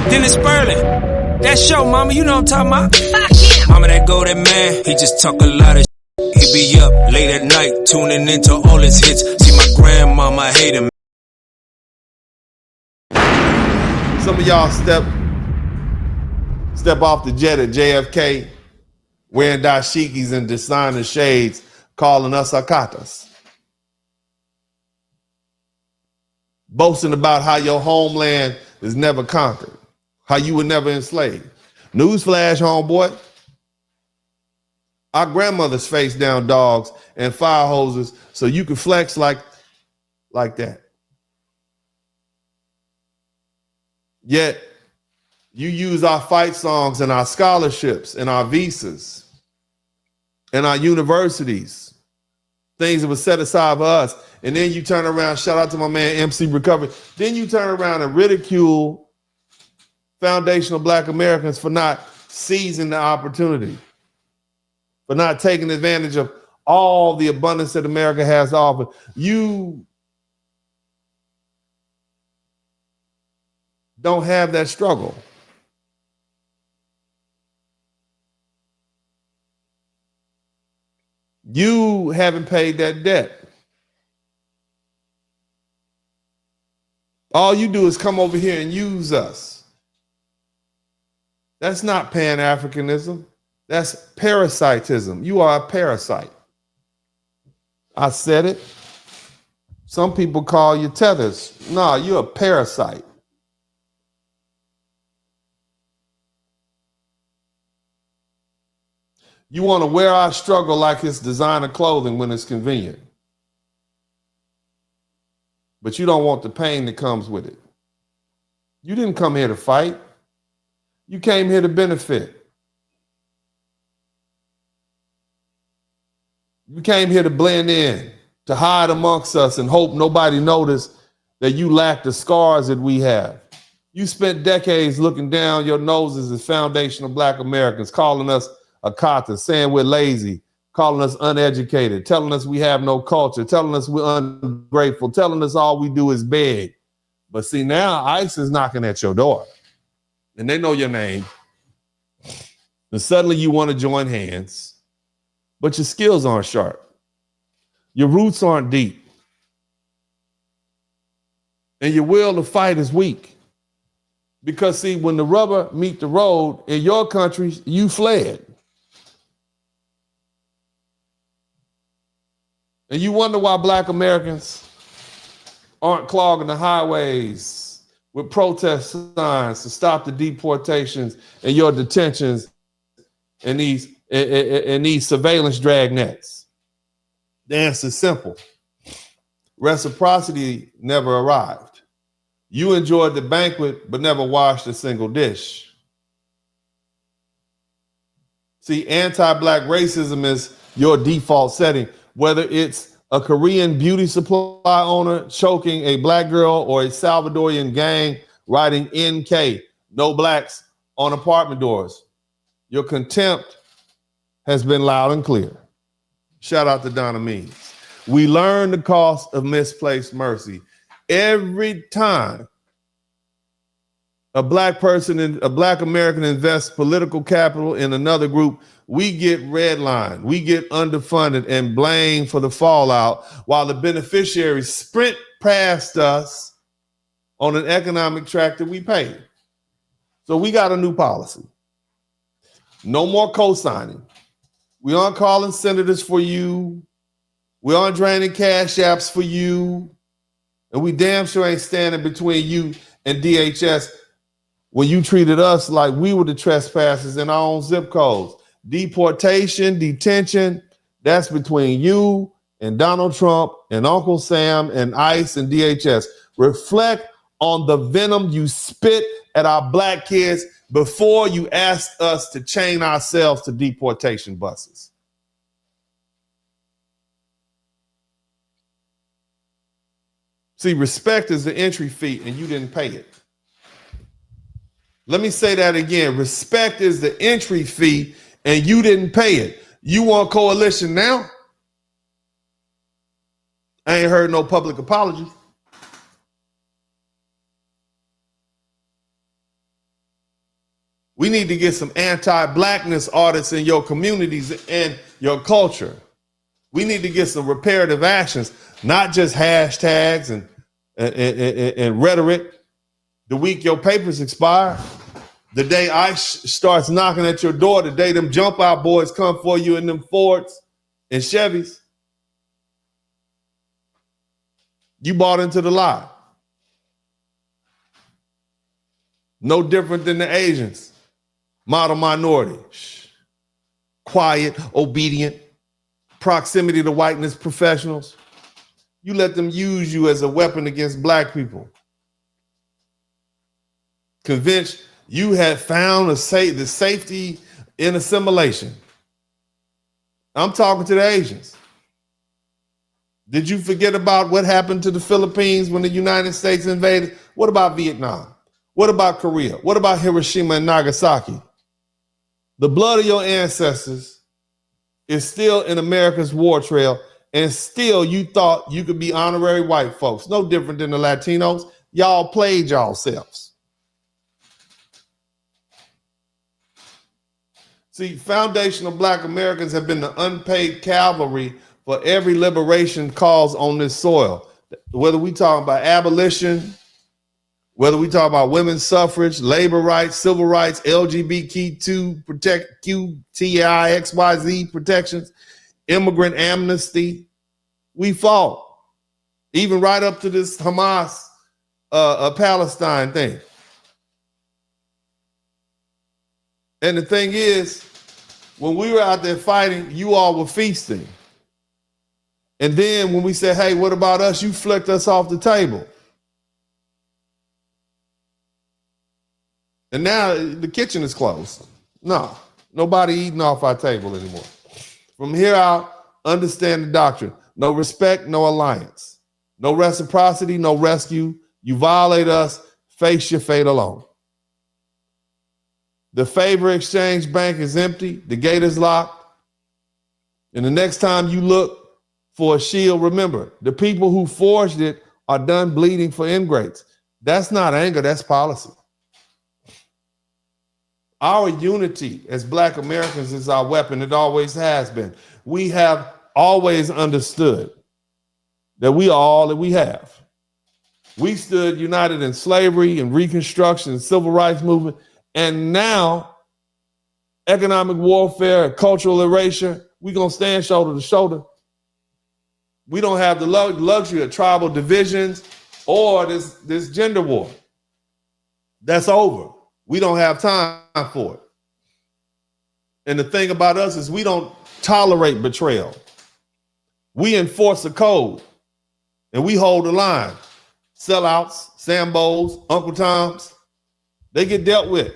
Then it's Spurling. That show, mama, you know what I'm talking about. Fuck him. Mama, that go, that man, he just talk a lot of shit. He be up late at night, tuning into all his hits. See my grandmama hate him. Some of y'all step off the jet at JFK wearing dashikis and designer shades, calling us akatas. Boasting about how your homeland is never conquered, how you were never enslaved. Newsflash, homeboy. Our grandmothers faced down dogs and fire hoses so you could flex like that. Yet, you use our fight songs and our scholarships and our visas and our universities, things that were set aside for us. And then you turn around, shout out to my man MC Recovery. Then you turn around and ridicule foundational Black Americans for not seizing the opportunity, for not taking advantage of all the abundance that America has to offer. You don't have that struggle. You haven't paid that debt. All you do is come over here and use us. That's not Pan-Africanism. That's parasitism. You are a parasite. I said it. Some people call you tethers. No, you're a parasite. You want to wear our struggle like it's designer clothing when it's convenient. But you don't want the pain that comes with it. You didn't come here to fight. You came here to benefit. You came here to blend in, to hide amongst us and hope nobody noticed that you lack the scars that we have. You spent decades looking down your noses as foundational Black Americans, calling us akatas, saying we're lazy, calling us uneducated, telling us we have no culture, telling us we're ungrateful, telling us all we do is beg. But see, now ICE is knocking at your door and they know your name. And suddenly you want to join hands, but your skills aren't sharp. Your roots aren't deep. And your will to fight is weak. Because see, when the rubber meet the road in your country, you fled. And you wonder why Black Americans aren't clogging the highways with protest signs to stop the deportations and your detentions and these surveillance dragnets. The answer is simple. Reciprocity never arrived. You enjoyed the banquet, but never washed a single dish. See, anti-Black racism is your default setting. Whether it's a Korean beauty supply owner choking a Black girl or a Salvadorian gang writing NK, no Blacks, on apartment doors, your contempt has been loud and clear. Shout out to Donna Means. We learn the cost of misplaced mercy. Every time a Black person, a Black American invests political capital in another group, we get redlined, we get underfunded and blamed for the fallout while the beneficiaries sprint past us on an economic track that we paid. So we got a new policy. No more co-signing. We aren't calling senators for you. We aren't draining cash apps for you. And we damn sure ain't standing between you and DHS when you treated us like we were the trespassers in our own zip codes. Deportation, detention, that's between you and Donald Trump and Uncle Sam and ICE and DHS. Reflect on the venom you spit at our Black kids before you asked us to chain ourselves to deportation buses. See, respect is the entry fee and you didn't pay it. Let me say that again. Respect is the entry fee and you didn't pay it. You want coalition now? I ain't heard no public apology. We need to get some anti-blackness audits in your communities and your culture. We need to get some reparative actions, not just hashtags and rhetoric. The week your papers expire, the day ICE starts knocking at your door, the day them jump out boys come for you in them Fords and Chevys, you bought into the lie. No different than the Asians. Model minority. Quiet, obedient, proximity to whiteness professionals. You let them use you as a weapon against black people. Convinced you had found the safety in assimilation. I'm talking to the Asians. Did you forget about what happened to the Philippines when the United States invaded? What about Vietnam? What about Korea? What about Hiroshima and Nagasaki? The blood of your ancestors is still in America's war trail, and still you thought you could be honorary white folks. No different than the Latinos. Y'all played yourselves. See, foundational black Americans have been the unpaid cavalry for every liberation cause on this soil. Whether we talk about abolition, whether we talk about women's suffrage, labor rights, civil rights, LGBTQ, QTI, XYZ protections, immigrant amnesty, we fought. Even right up to this Hamas Palestine thing. And the thing is, when we were out there fighting, you all were feasting. And then when we said, hey, what about us? You flicked us off the table. And now the kitchen is closed. No, nobody eating off our table anymore. From here out, understand the doctrine. No respect, no alliance. No reciprocity, no rescue. You violate us, face your fate alone. The favor exchange bank is empty. The gate is locked. And the next time you look for a shield, remember, the people who forged it are done bleeding for ingrates. That's not anger, that's policy. Our unity as Black Americans is our weapon. It always has been. We have always understood that we are all that we have. We stood united in slavery and Reconstruction and civil rights movement. And now, economic warfare and cultural erasure, we're going to stand shoulder to shoulder. We don't have the luxury of tribal divisions or this gender war. That's over. We don't have time for it. And the thing about us is we don't tolerate betrayal. We enforce a code and we hold the line. Sellouts, Sambos, Uncle Toms, they get dealt with.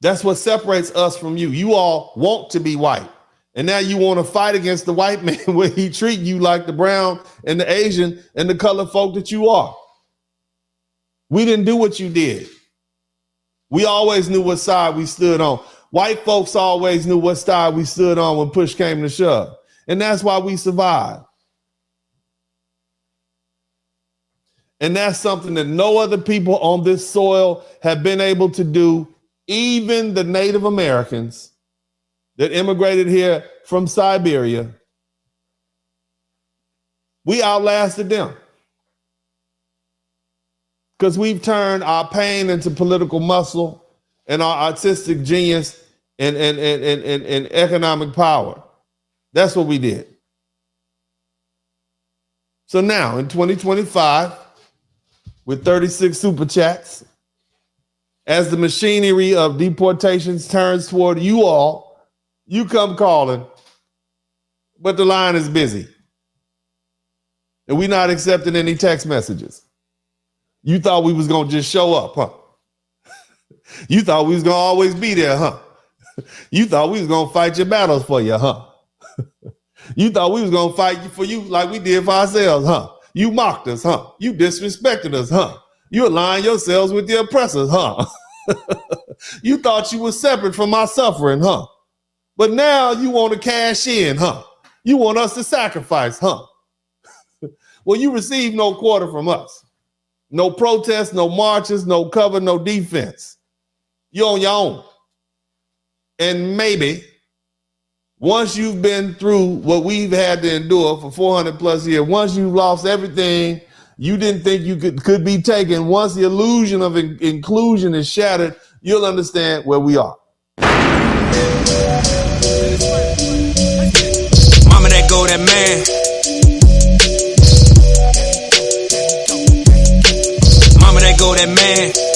That's what separates us from you. You all want to be white. And now you want to fight against the white man where he treat you like the brown and the Asian and the colored folk that you are. We didn't do what you did. We always knew what side we stood on. White folks always knew what side we stood on when push came to shove. And that's why we survived. And that's something that no other people on this soil have been able to do, even the Native Americans that immigrated here from Siberia. We outlasted them because we've turned our pain into political muscle and our artistic genius and economic power. That's what we did. So now in 2025, with 36 super chats, as the machinery of deportations turns toward you all, you come calling, but the line is busy. And we're not accepting any text messages. You thought we was gonna just show up, huh? You thought we was gonna always be there, huh? You thought we was gonna fight your battles for you, huh? You thought we was gonna fight for you like we did for ourselves, huh? You mocked us, huh? You disrespected us, huh? You aligned yourselves with the oppressors, huh? You thought you were separate from our suffering, huh? But now you want to cash in, huh? You want us to sacrifice, huh? Well, you received no quarter from us. No protests, no marches, no cover, no defense. you're on your own. And maybe once you've been through what we've had to endure for 400 plus years, once you've lost everything you didn't think you could be taken, once the illusion of inclusion is shattered, you'll understand where we are. Mama, that go that man. Mama, that go that man.